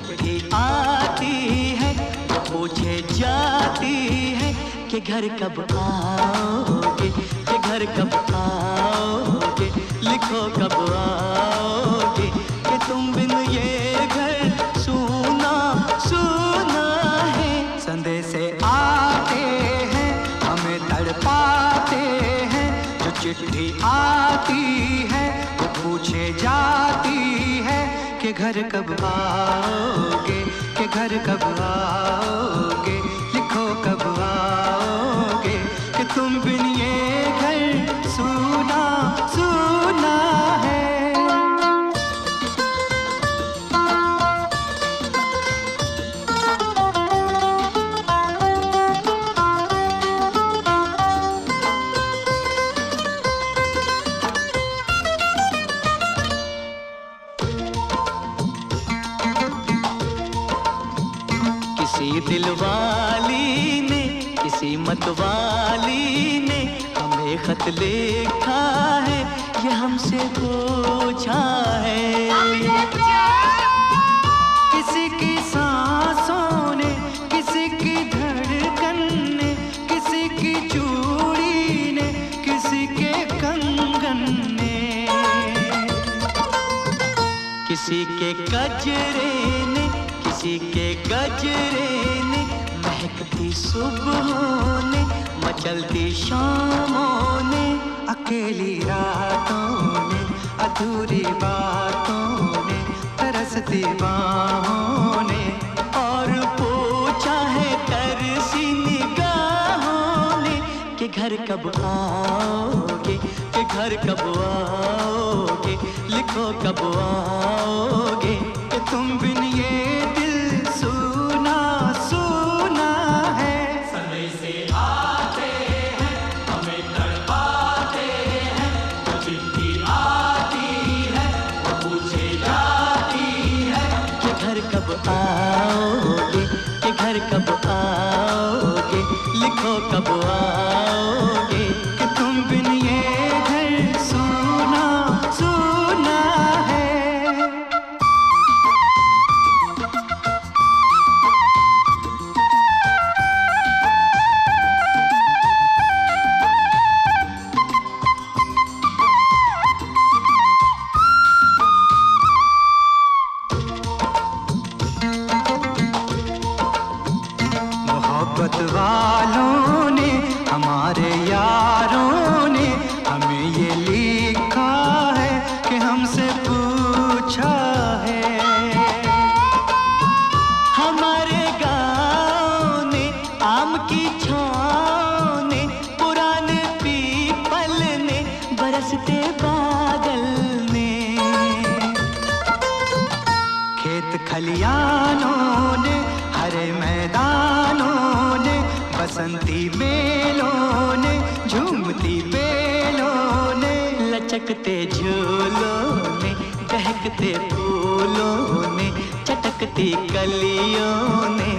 चिट्ठी आती है, पूछे जाती है कि घर कब आओगे, कि घर कब आओगे, लिखो कब आओगे, कि तुम बिन ये घर सूना सूना है। संदेश आते हैं हमें तड़पाते हैं, जो चिट्ठी आती है वो पूछे जाती है कि घर कब आओगे, कि घर कब आओगे, लिखो कब आओगे, कि तुम बिन ये घर सूना सूना है। किसी दिलवाली ने, किसी मतवाली ने हमें खत लिखा है, ये हमसे पूछा है। किसी की सांसों ने, किसी की धड़कन ने, किसी की चूड़ी ने, किसी के कंगन ने, किसी के गजरे ने, किसी के गजरे ने, महकती सुबहों ने, मचलती शामों ने, अकेली रातों ने, अधूरी बातों ने, तरसती बाहों ने, और पूछा है तरसी निगाहों ने कि घर कब आओगे, कि घर कब आओगे, लिखो कब आओगे, कि तुम बिन ये दिल सूना सूना है। समय से आते हैं हमें तड़पाते हैं, जो चिट्ठी आती है वो पूछे जाती है कि घर कब आओगे, कि घर कब आओगे, लिखो कब आओगे, कि तुम बिन ये घर सूना सूना है। मोहब्बत वालों ने, हमारे यारों ने हमें ये लिखा है कि हमसे पूछा है। हमारे गाँव ने, आम की छाँव ने, पुराने पीपल ने, बरसते बादल ने, खेत खलियानों ने, हरे मैदानों ने, बसंती मेलों ने, झूमती बेलों ने, लचकते झूलों ने, दहकते फूलों ने, चटकती कलियों ने,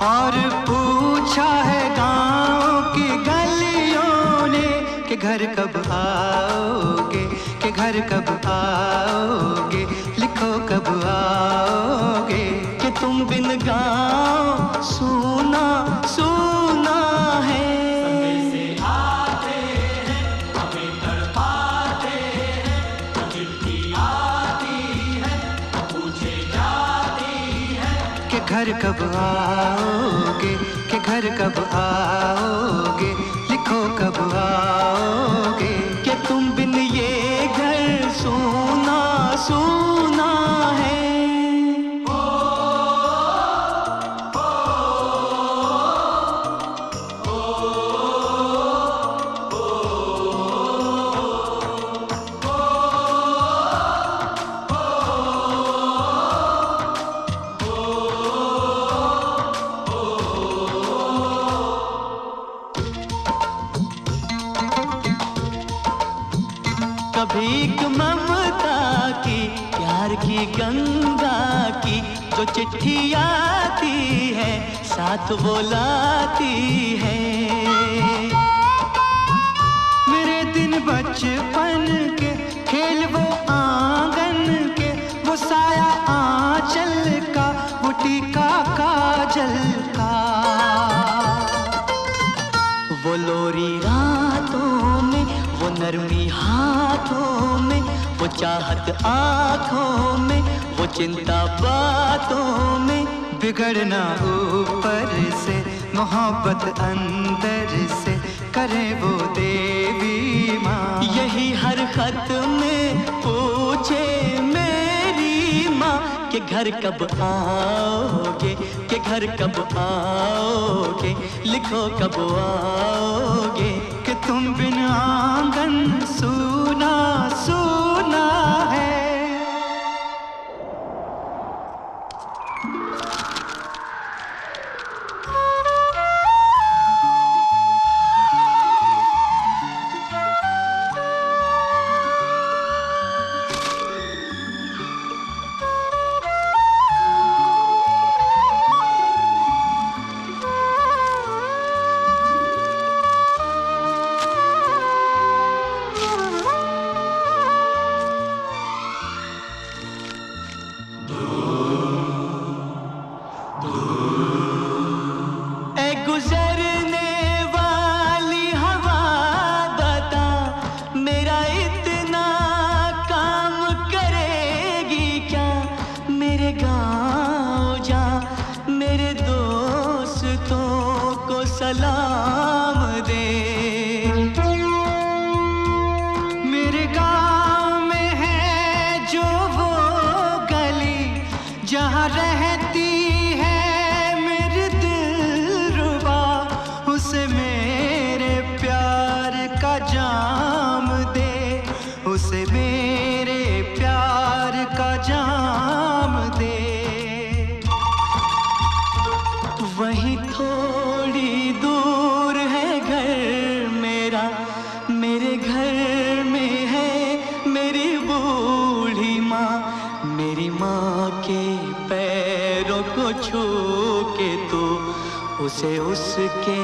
और पूछा है गाँव की गलियों ने कि घर कब आओगे, कि घर कब आओगे, लिखो कब आओगे, कि तुम बिन गाँव सूना सूना है। समय से आते हैं हमें तड़पाते हैं, जो चिट्ठी आती है वो पूछे जाती है कि घर कब आओगे, कि घर कब आओगे, लिखो कब आओगे, कि तुम बिन ये घर सूना सूना है। कभी एक ममता की, प्यार की गंगा की, जो चिट्ठी आती है साथ वो लाती है। मेरे दिन बचपन के खेल वो आंगन के, वो साया आंचल का, वो टीका काजल का, वो लोरी रातों में, वो नरमी हाथों में, वो चाहत आँखों में, वो चिंता बातों में, बिगड़ना ऊपर से, मोहब्बत अंदर से, करे वो देवी माँ। यही हर खत में पूछे मेरी माँ कि घर कब आओगे, कि घर कब आओगे, लिखो कब आओगे, कि तुम बिन आंगन सूना सूना है। सलाम दे, मेरे गाँव में है जो वो गली जहाँ रहती है मेरी दिलरुबा, उसे मेरे प्यार का जाम दे, उसे मेरे प्यार का जाम दे। वहीं थोड़ी दूर है घर मेरा, मेरे घर में है मेरी बूढ़ी माँ, मेरी माँ के पैरों को छू के तू उसे उसके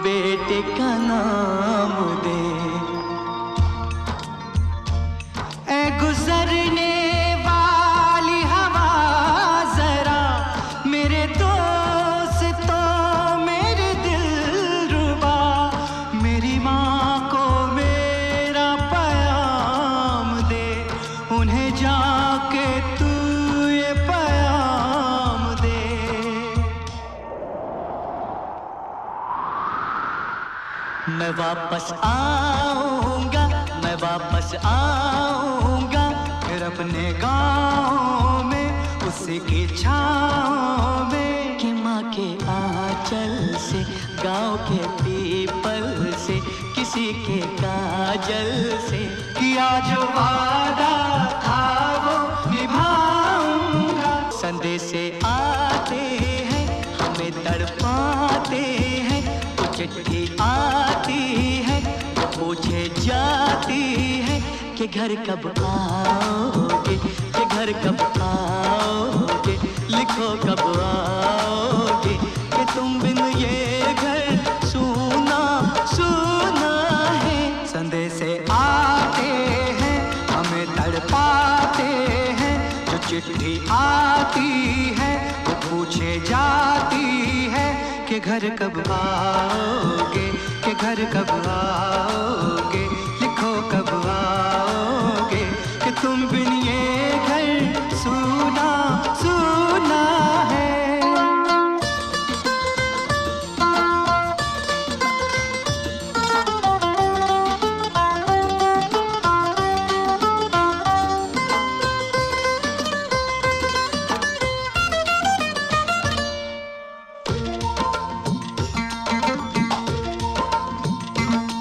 बेटे का नाम दे। ऐ गुजरने वाली हवा जरा मेरे मैं वापस आऊंगा, मैं वापस आऊंगा, फिर अपने गाँव में उसी की छाँव में, कि माँ के आंचल से, गाँव के पीपल से, किसी के काजल से, किया जो वादा था वो निभाऊंगा। संदेशे आते हैं हमें तड़पाते हैं, चिट्ठी आती है वो पूछे जाती है कि घर कब आओगे, कि घर कब आओगे, लिखो कब आओगे, कि तुम बिन ये घर सूना सूना है। संदेशे आते हैं हमें तड़पाते हैं, जो चिट्ठी आती है वो पूछे जाती है कि घर कब आओगे, कि घर कब आओगे, लिखो कब आओगे, कि तुम बिन ये घर सूना सूना है।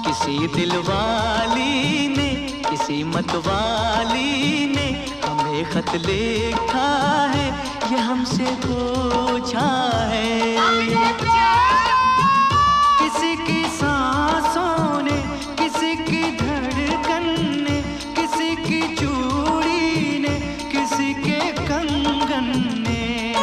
किसी दिलवाली ने, किसी मतवाली ने हमें खत लिखा है, ये हमसे पूछा है। किसी की सांसों ने, किसी की धड़कन ने, किसी की चूड़ी ने, किसी के कंगन ने,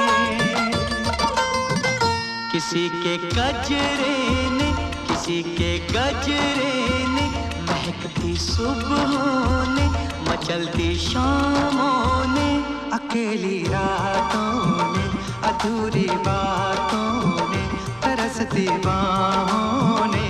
किसी के गजरे ने, किसी के गजरे ने, महकती सुबहों ने, मचलती शामों ने, अकेली रातों ने, अधूरी बातों ने, तरसती बाहों ने,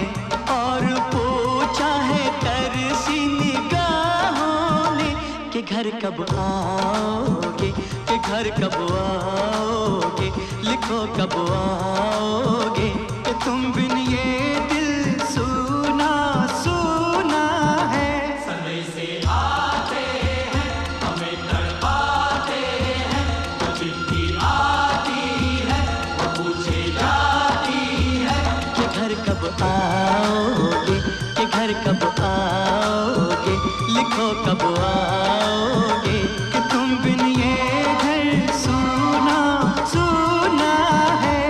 और पूछा है तरसी निगाहों ने कि घर कब आओगे, कि घर कब आओगे, लिखो कब आओगे, कि तुम बिन ये दिल सूना सूना है। समय से आते हैं, हमें तड़पाते हैं, वो चिट्ठी आती है, वो पूछे जाती है कि घर कब आओगे, कि घर कब आओगे, लिखो कब आओगे, कि तुम बिन ये घर सूना सूना है।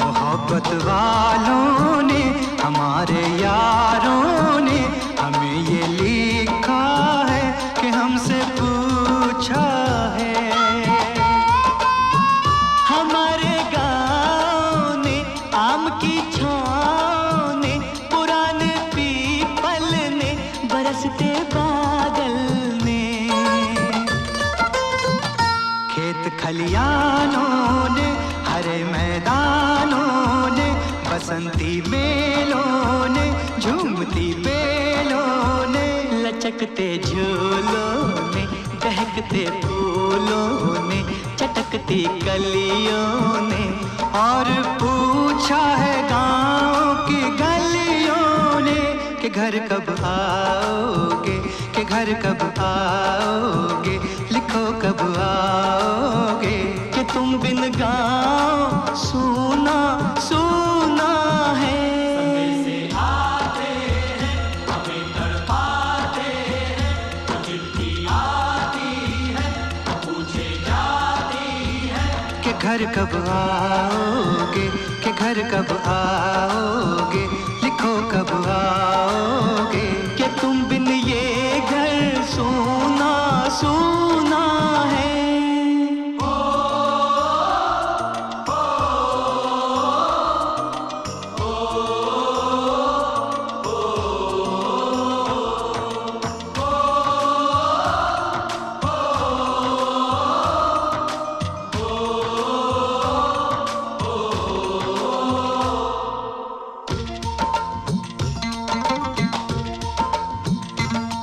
मोहब्बत वालों ने, हमारे यारों ने हमें ये लिखा है कि हमसे पूछा है। हमारे गाँव ने, आम की छाँव ने, पुराने पीपल ने, बरसते बादल ने, खेत खलियानों ने, हरे मैदानों ने, बसंती मेलों ने, झूमती बेलों ने, लचकते झूलों ने, दहकते फूलों ने, चटकती कलियों ने, और पूछा है गाँव की गलियों ने कि घर कब आओगे, कि घर कब आओगे, लिखो कब आओगे, कि तुम बिन गाँव सूना सूना है। समय से आते हैं, हमें तड़पाते हैं, वो चिट्ठी आती है, वो पूछे जाती है कि घर कब आओगे, कि घर कब आओगे, लिखो कब आओगे, कि तुम बिन ये घर सूना सूना है।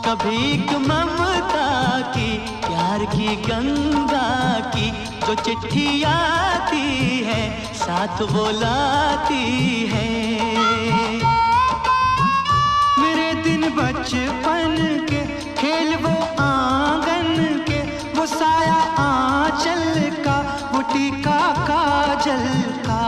कभी एक ममता की, प्यार की गंगा की, जो चिट्ठी आती है, साथ वो लाती है। मेरे दिन बचपन के, खेल वो आंगन के, वो साया आंचल का, वो टीका काजल का,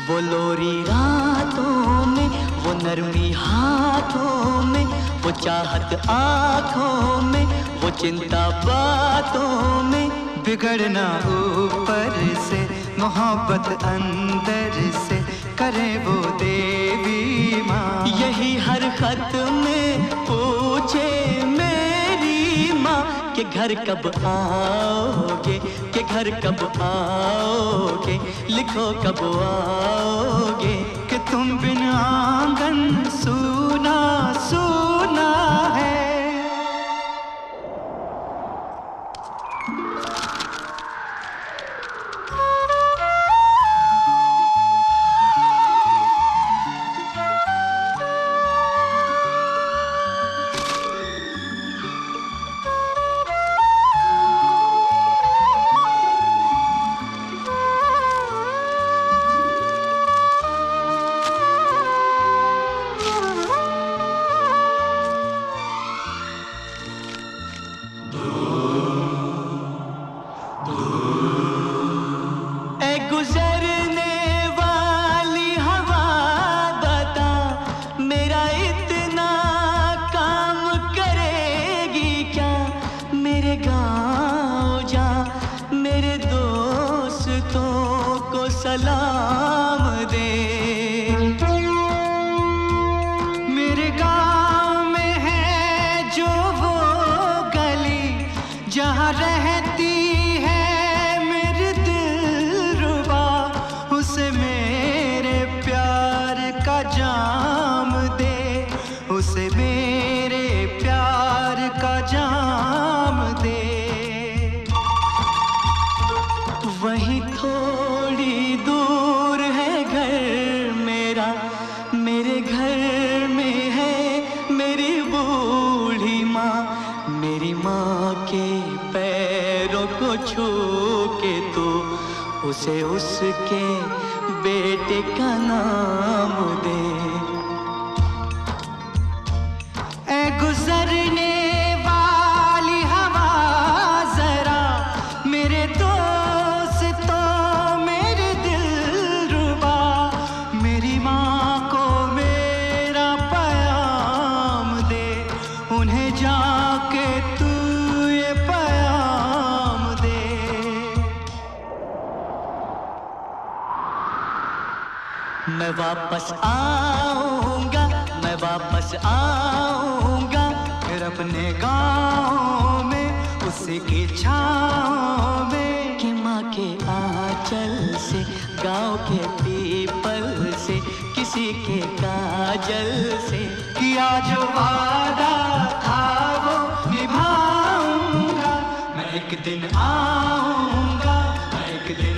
वो लोरी रातों में, वो नरमी हाथों में, वो चाहत आँखों में, वो चिंता बातों में, बिगड़ना ऊपर से, मोहब्बत अंदर से, करे वो देवी माँ। यही हर खत में पूछे मेरी माँ कि घर कब आओगे, कि घर कब आओगे, लिखो कब आओगे, कि तुम बिन आंगन सूना सूना है। सलाम दे। मेरे गांव में है उसे उसके बेटे का नाम दे। ऐ गुजरने वाली हवा जरा मेरे दोस्तों मेरे दिलरुबा, मेरी माँ को मेरा पैगाम दे, उन्हें जाके तू ये पैगाम दे। मैं वापस आऊंगा, मैं वापस आऊंगा, फिर अपने गाँव में उसकी छाँव में। कि माँ के आंचल से, गांव के पीपल से, किसी के काजल से किया जो वादा था वो निभाऊंगा। मैं एक दिन आऊंगा, मैं एक दिन